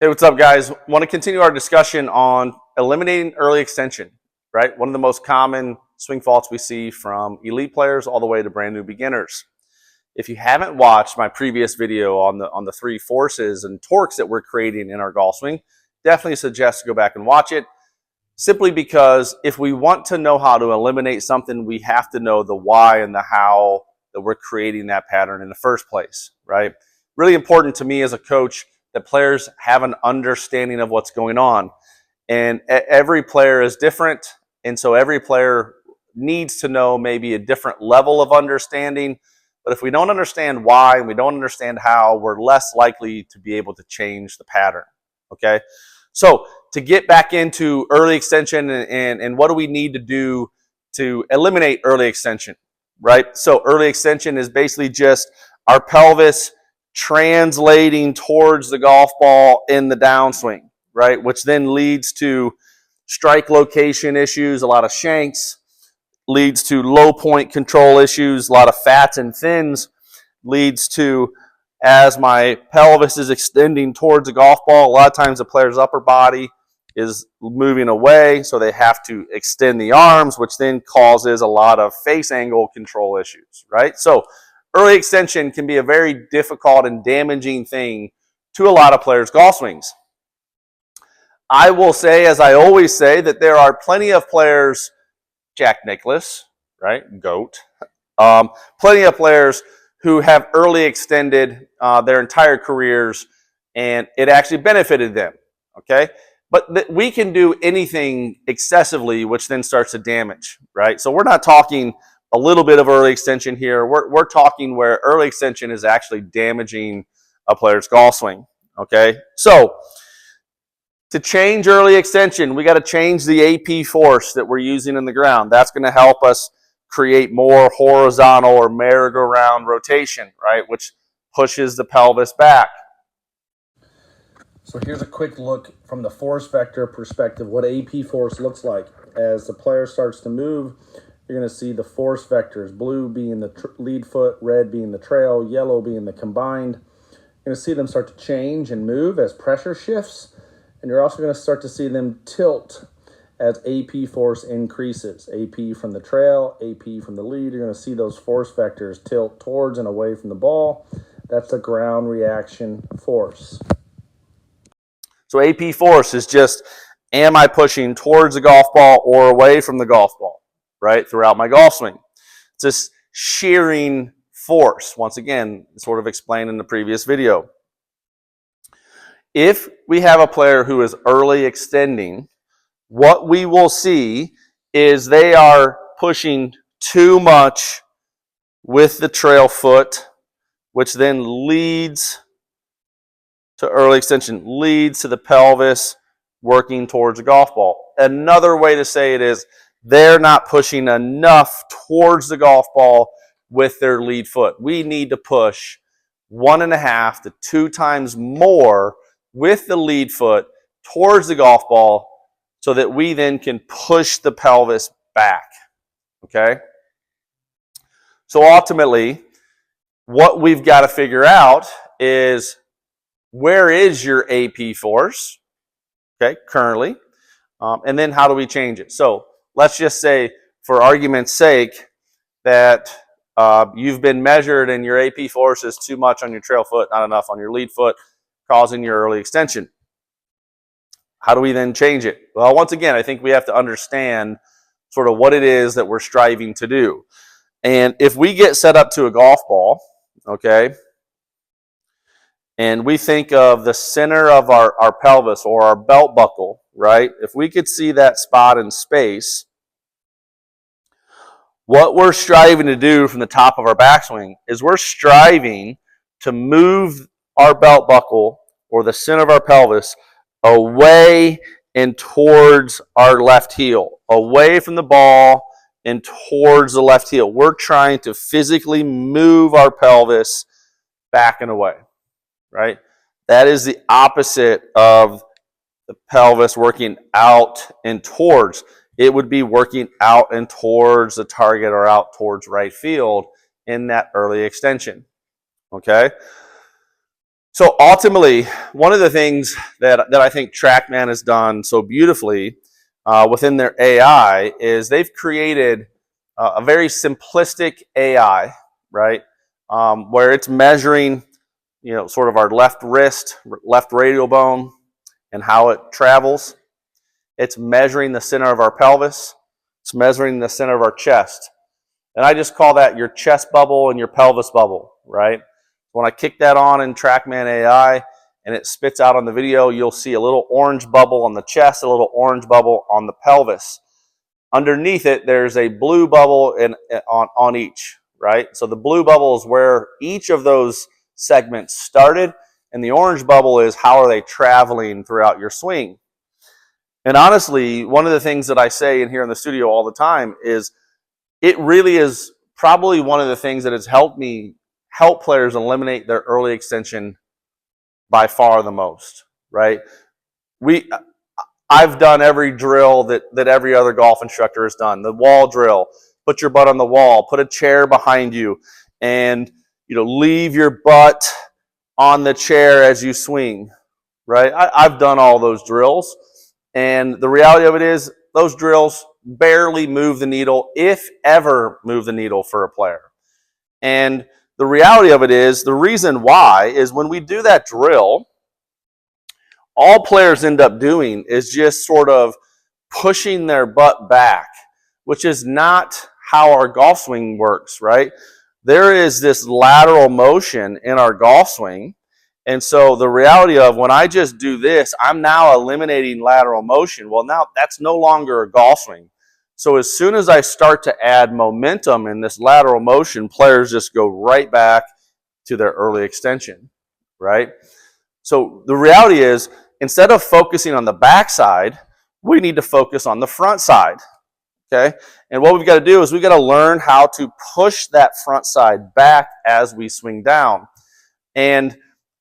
Hey, what's up, guys? Want to continue our discussion on eliminating early extension, right? One of the most common swing faults we see from elite players all the way to brand new beginners. If you haven't watched my previous video on the three forces and torques that we're creating in our golf swing, definitely suggest to go back and watch it. Simply because if we want to know how to eliminate something, we have to know the why and the how that we're creating that pattern in the first place, right? Really important to me as a coach that players have an understanding of what's going on. And every player is different, and so every player needs to know maybe a different level of understanding. But if we don't understand why and we don't understand how, we're less likely to be able to change the pattern, okay? So to get back into early extension and what do we need to do to eliminate early extension, right? So early extension is basically just our pelvis translating towards the golf ball in the downswing, right? Which then leads to strike location issues, a lot of shanks, leads to low point control issues, a lot of fats and thins, leads to, as my pelvis is extending towards the golf ball, a lot of times the player's upper body is moving away, so they have to extend the arms, which then causes a lot of face angle control issues, right? So early extension can be a very difficult and damaging thing to a lot of players' golf swings. I will say, as I always say, that there are plenty of players, Jack Nicklaus, right, GOAT, plenty of players who have early extended their entire careers, and it actually benefited them, okay? But we can do anything excessively, which then starts to damage, right? So we're not talking a little bit of early extension here. We're talking where early extension is actually damaging a player's golf swing, okay? So to change early extension, we got to change the AP force that we're using in the ground. That's going to help us create more horizontal or merry-go-round rotation, right, which pushes the pelvis back. So here's a quick look from the force vector perspective, what AP force looks like. As the player starts to move, you're going to see the force vectors, blue being the lead foot, red being the trail, yellow being the combined. You're going to see them start to change and move as pressure shifts, and you're also going to start to see them tilt as AP force increases. AP from the trail, AP from the lead. You're going to see those force vectors tilt towards and away from the ball. That's the ground reaction force. So AP force is just, am I pushing towards the golf ball or away from the golf ball, right, throughout my golf swing? It's this shearing force. Once again, sort of explained in the previous video. If we have a player who is early extending, what we will see is they are pushing too much with the trail foot, which then leads to early extension, leads to the pelvis working towards the golf ball. Another way to say it is they're not pushing enough towards the golf ball with their lead foot. We need to push 1.5 to 2 times more with the lead foot towards the golf ball so that we then can push the pelvis back, okay? So ultimately, what we've got to figure out is, where is your AP force, okay, currently? And then how do we change it? So let's just say, for argument's sake, that you've been measured and your AP force is too much on your trail foot, not enough on your lead foot, causing your early extension. How do we then change it? Well, once again, I think we have to understand sort of what it is that we're striving to do. And if we get set up to a golf ball, okay, and we think of the center of our pelvis or our belt buckle, right? If we could see that spot in space, what we're striving to do from the top of our backswing is we're striving to move our belt buckle or the center of our pelvis away and towards our left heel, away from the ball and towards the left heel. We're trying to physically move our pelvis back and away. Right? That is the opposite of the pelvis working out and towards. It would be working out and towards the target or out towards right field in that early extension. Okay? So ultimately, one of the things that I think TrackMan has done so beautifully within their AI is they've created a very simplistic AI, right? Where it's measuring, sort of our left wrist, left radial bone, and how it travels. It's measuring the center of our pelvis. It's measuring the center of our chest. And I just call that your chest bubble and your pelvis bubble, right? When I kick that on in TrackMan AI and it spits out on the video, you'll see a little orange bubble on the chest, a little orange bubble on the pelvis. Underneath it, there's a blue bubble on each, right? So the blue bubble is where each of those segments started, and the orange bubble is how are they traveling throughout your swing. And honestly, one of the things that I say in here in the studio all the time is it really is probably one of the things that has helped me help players eliminate their early extension by far the most, right? I've done every drill that every other golf instructor has done. The wall drill, put your butt on the wall, put a chair behind you, and leave your butt on the chair as you swing, right? I've done all those drills, and the reality of it is those drills barely move the needle, if ever move the needle for a player. And the reality of it is, the reason why is when we do that drill, all players end up doing is just sort of pushing their butt back, which is not how our golf swing works, right? There is this lateral motion in our golf swing. And so the reality of when I just do this, I'm now eliminating lateral motion. Well, now that's no longer a golf swing. So as soon as I start to add momentum in this lateral motion, players just go right back to their early extension, right? So the reality is, instead of focusing on the backside, we need to focus on the front side, okay? And what we've got to do is we've got to learn how to push that front side back as we swing down. And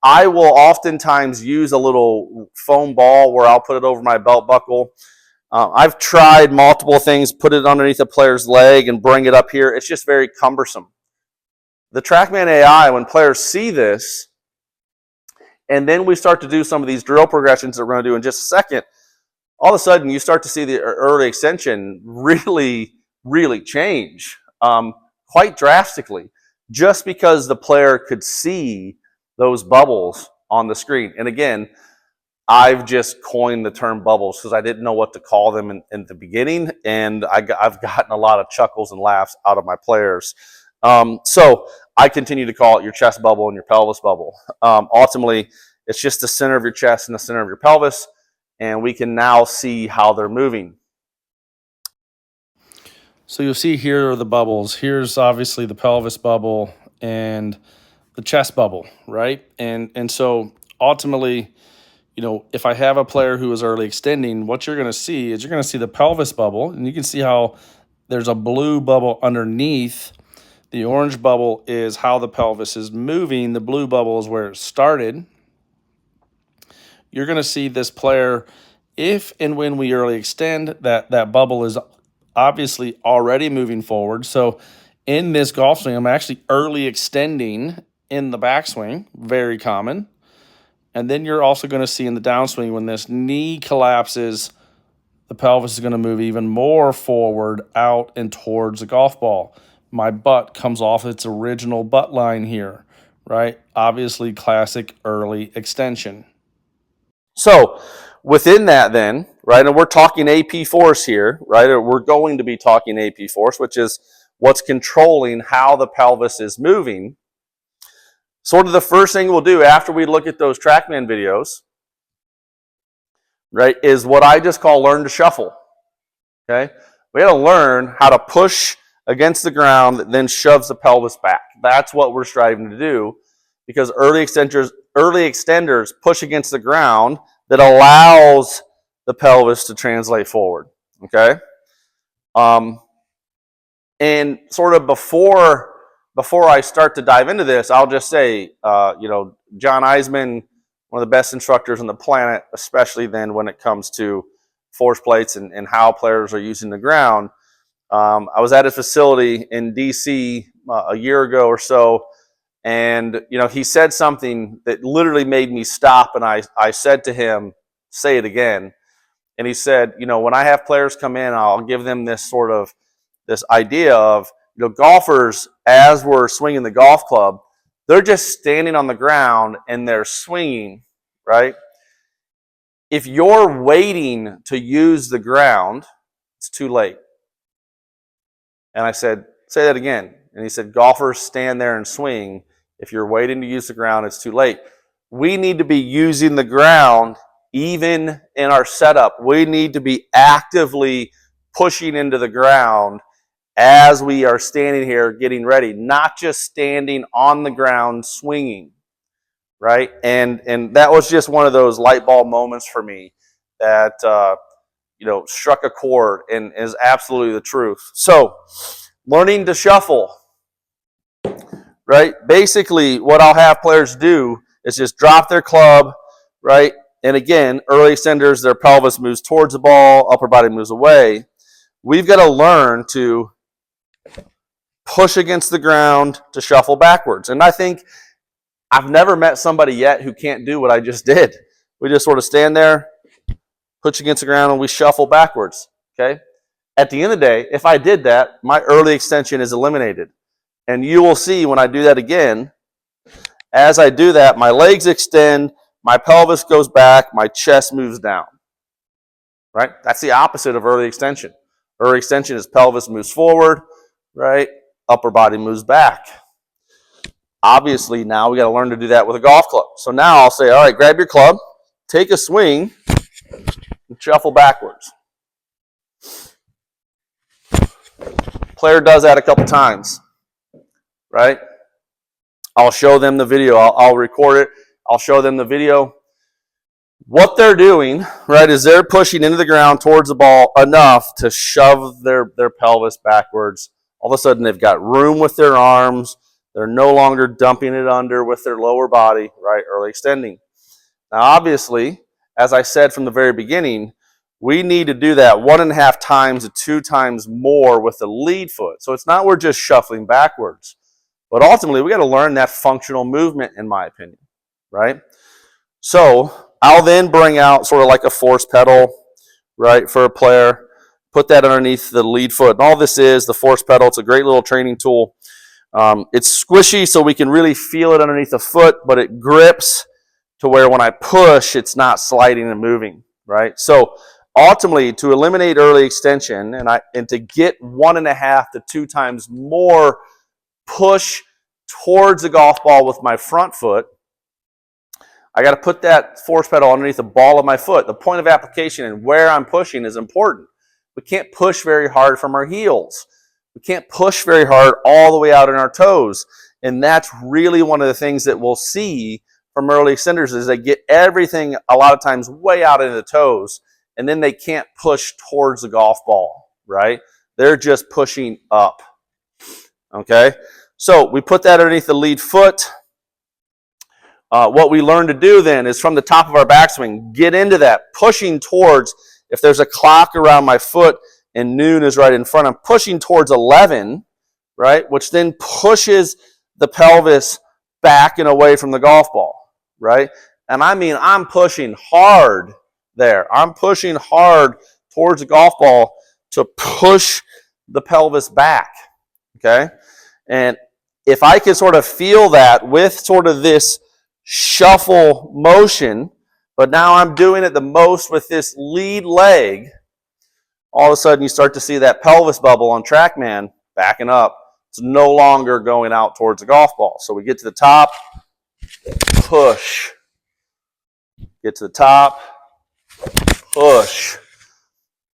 I will oftentimes use a little foam ball where I'll put it over my belt buckle. I've tried multiple things, put it underneath a player's leg and bring it up here. It's just very cumbersome. The TrackMan AI, when players see this, and then we start to do some of these drill progressions that we're going to do in just a second, all of a sudden you start to see the early extension really, really change quite drastically, just because the player could see those bubbles on the screen. And again, I've just coined the term bubbles because I didn't know what to call them in the beginning, and I've gotten a lot of chuckles and laughs out of my players. So I continue to call it your chest bubble and your pelvis bubble. Ultimately, it's just the center of your chest and the center of your pelvis, and we can now see how they're moving. So you'll see here are the bubbles. Here's obviously the pelvis bubble and the chest bubble, right? And so ultimately, if I have a player who is early extending, what you're going to see is you're going to see the pelvis bubble, and you can see how there's a blue bubble underneath. The orange bubble is how the pelvis is moving. The blue bubble is where it started. You're going to see this player, if and when we early extend, that bubble is obviously already moving forward. So in this golf swing, I'm actually early extending in the backswing, very common. And then you're also going to see in the downswing, when this knee collapses, the pelvis is going to move even more forward out and towards the golf ball. My butt comes off its original butt line here, right? Obviously, classic early extension. So within that then, right, and we're talking AP force here, right, or we're going to be talking AP force, which is what's controlling how the pelvis is moving. Sort of the first thing we'll do after we look at those TrackMan videos, right, is what I just call learn to shuffle, okay? We got to learn how to push against the ground that then shoves the pelvis back. That's what we're striving to do, because early extenders push against the ground that allows the pelvis to translate forward, okay? And sort of before I start to dive into this, I'll just say, John Eisman, one of the best instructors on the planet, especially then when it comes to force plates and how players are using the ground. I was at a facility in DC a year ago or so, And, he said something that literally made me stop. And I said to him, say it again. And he said, when I have players come in, I'll give them this idea of, golfers, as we're swinging the golf club, they're just standing on the ground and they're swinging, right? If you're waiting to use the ground, it's too late. And I said, say that again. And he said, golfers stand there and swing. If you're waiting to use the ground, it's too late. We need to be using the ground even in our setup. We need to be actively pushing into the ground as we are standing here getting ready, not just standing on the ground swinging, right? And that was just one of those light bulb moments for me that struck a chord and is absolutely the truth. So, learning to shuffle, right? Basically, what I'll have players do is just drop their club, right? And again, early extenders, their pelvis moves towards the ball, upper body moves away. We've got to learn to push against the ground to shuffle backwards. And I think I've never met somebody yet who can't do what I just did. We just sort of stand there, push against the ground, and we shuffle backwards, okay? At the end of the day, if I did that, my early extension is eliminated. And you will see when I do that again, as I do that, my legs extend, my pelvis goes back, my chest moves down, right? That's the opposite of early extension. Early extension is pelvis moves forward, right? Upper body moves back. Obviously, now we got to learn to do that with a golf club. So now I'll say, all right, grab your club, take a swing, and shuffle backwards. Player does that a couple times, right? I'll show them the video. I'll record it. I'll show them the video. What they're doing, right, is they're pushing into the ground towards the ball enough to shove their pelvis backwards. All of a sudden, they've got room with their arms. They're no longer dumping it under with their lower body, right, early extending. Now, obviously, as I said from the very beginning, we need to do that 1.5 times to 2 times more with the lead foot. So it's not we're just shuffling backwards. But ultimately, we got to learn that functional movement, in my opinion, right? So I'll then bring out sort of like a force pedal, right, for a player. Put that underneath the lead foot. And all this is the force pedal. It's a great little training tool. It's squishy, so we can really feel it underneath the foot, but it grips to where when I push, it's not sliding and moving, right? So ultimately, to eliminate early extension and to get 1.5 to 2 times more push towards the golf ball with my front foot, I got to put that force pedal underneath the ball of my foot. The point of application and where I'm pushing is important. We can't push very hard from our heels. We can't push very hard all the way out in our toes. And that's really one of the things that we'll see from early extenders is they get everything a lot of times way out into the toes, and then they can't push towards the golf ball, right? They're just pushing up, okay? So we put that underneath the lead foot. What we learn to do then is from the top of our backswing, get into that, pushing towards, if there's a clock around my foot and noon is right in front, I'm pushing towards 11, right? Which then pushes the pelvis back and away from the golf ball, right? And I mean, I'm pushing hard there. I'm pushing hard towards the golf ball to push the pelvis back, okay? And if I can sort of feel that with sort of this shuffle motion, but now I'm doing it the most with this lead leg, all of a sudden you start to see that pelvis bubble on TrackMan backing up. It's no longer going out towards the golf ball. So we get to the top, push. Get to the top, push.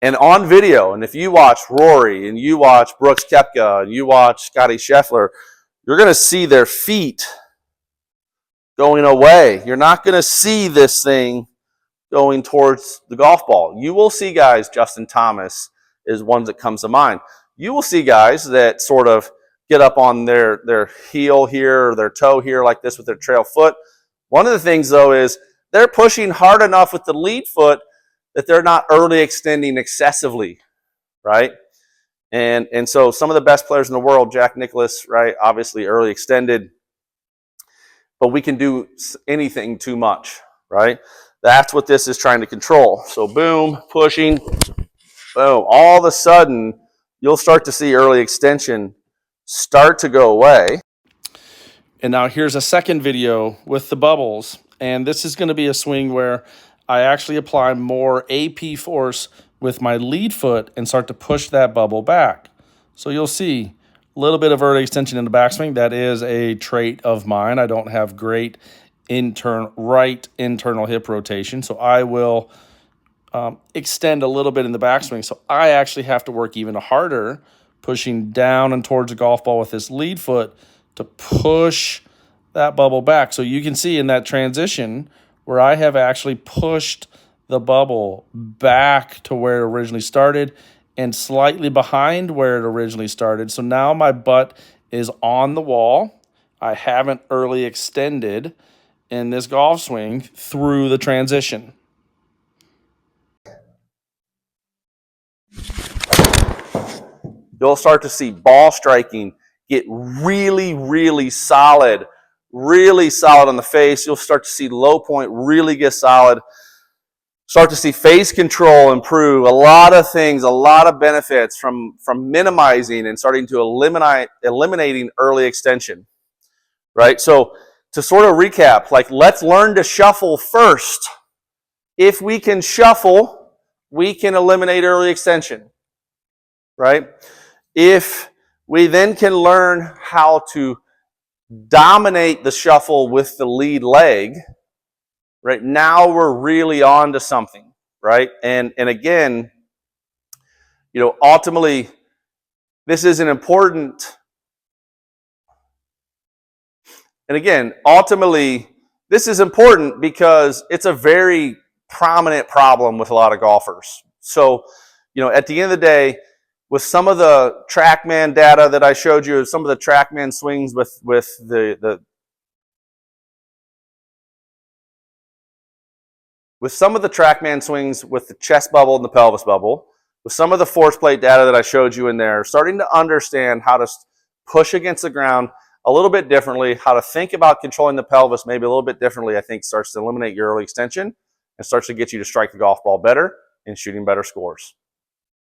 And on video, and if you watch Rory, and you watch Brooks Koepka, and you watch Scotty Scheffler, you're going to see their feet going away. You're not going to see this thing going towards the golf ball. You will see guys, Justin Thomas is one that comes to mind. You will see guys that sort of get up on their heel here or their toe here like this with their trail foot. One of the things, though, is they're pushing hard enough with the lead foot that they're not early extending excessively, right? And so some of the best players in the world, Jack Nicklaus, right, obviously early extended. but we can do anything too much, right? That's what this is trying to control. So boom, pushing, boom. All of a sudden, you'll start to see early extension start to go away. And now here's a second video with the bubbles. And this is going to be a swing where I actually apply more AP force with my lead foot and start to push that bubble back. So you'll see a little bit of early extension in the backswing. That is a trait of mine. I don't have great right internal hip rotation. So I will extend a little bit in the backswing. So I actually have to work even harder pushing down and towards the golf ball with this lead foot to push that bubble back. So you can see in that transition where I have actually pushed the bubble back to where it originally started and slightly behind where it originally started. So now my butt is on the wall. I haven't early extended in this golf swing through the transition. You'll start to see ball striking get really, really solid on the face. You'll start to see low point really get solid. Start to see face control improve. A lot of things, a lot of benefits from minimizing and starting to eliminating early extension, right? So to sort of recap, like let's learn to shuffle first. If we can shuffle, we can eliminate early extension, right? If we then can learn how to dominate the shuffle with the lead leg, right? Now we're really on to something, right? And again, ultimately, this is an important, and again, ultimately, this is important because it's a very prominent problem with a lot of golfers. So, at the end of the day, with some of the TrackMan data that I showed you, some of the TrackMan swings with some of the TrackMan swings with the chest bubble and the pelvis bubble, with some of the force plate data that I showed you in there, starting to understand how to push against the ground a little bit differently, how to think about controlling the pelvis maybe a little bit differently, I think starts to eliminate your early extension and starts to get you to strike the golf ball better and shooting better scores.